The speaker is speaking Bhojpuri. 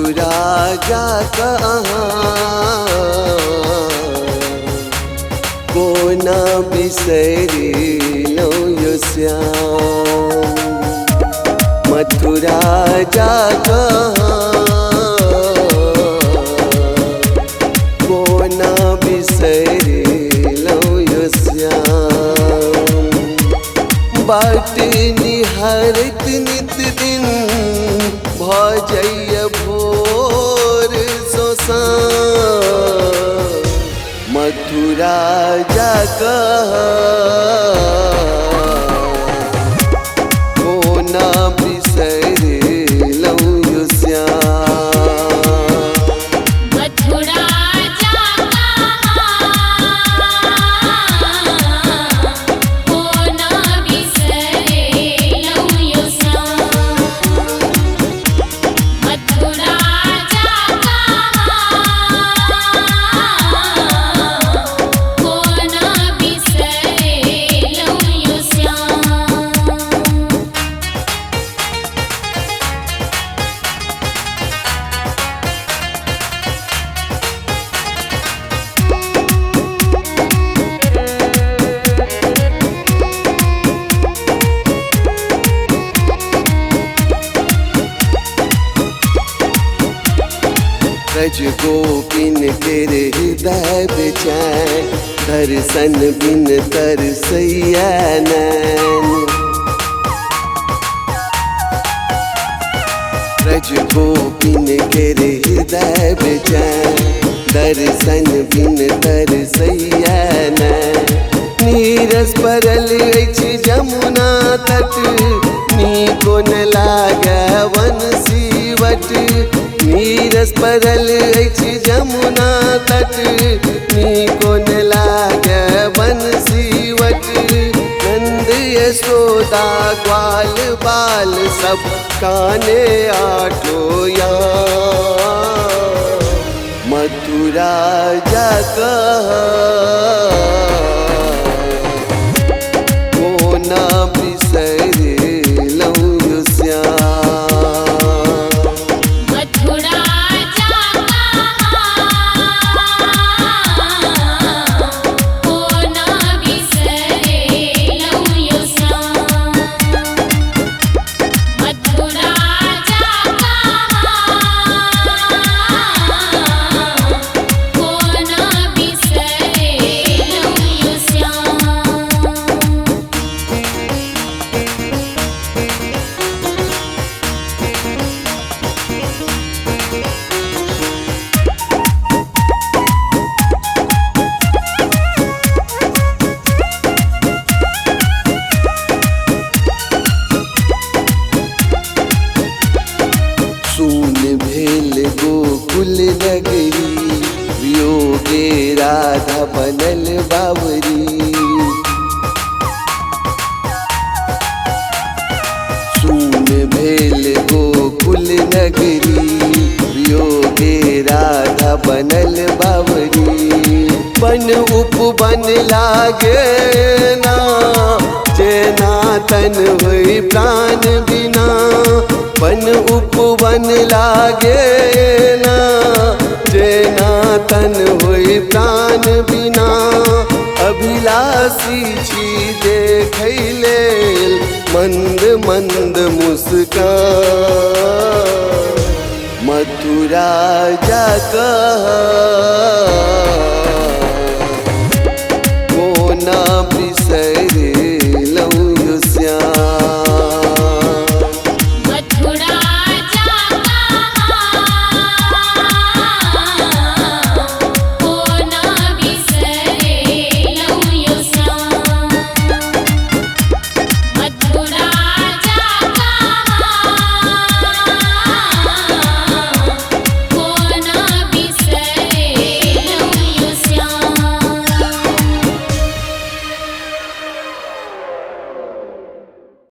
मथुरा जा कहाँ कोना बिसरी लो यो श्याम। मथुरा जा कहाँ कोना बिसरी लो यो श्याम। बाट निहारत नित दिन भजय भोर सोसान। मथुरा जा कोना बिसरी लो यो श्याम। मथुरा जा कोना बिसरे लो यो श्याम। मथुरा जा कोना बिसरे लो यो श्याम। ब्रज गोपिन तेरे हृदय बेचैन दर्शन बिन तरसैया नैन। ब्रज गोपिन तेरे हृदय बेचैन दर्शन बिन तरसैया नैन। नीरस परल अछि जमुना तट नीको न लागे वंशीवट। नीरस परल अछि जमुना तट नीको न लागे वंशीवट। नंद यशोदा ग्वाल बाल सब काने आठो याम। मथुरा जा कोना बिसरी लो यो श्याम। मथुरा जा कोना बिसरे लो यो श्याम। मथुरा जा कोना बिसरे लो यो श्याम। सून भेल गोकुल नगरी वियोगे राधा बनल बावरी। सून भेल गोकुल नगरी वियोगे राधा बनल बावरी। बन उपवन लागे ना जेना तन होई प्राण बिना। बन उपवन लागे ना जेना तन होई प्राण बिना। अभिलाषी छी देखै लेल मंद मंद मुस्कान। मथुरा जा कोना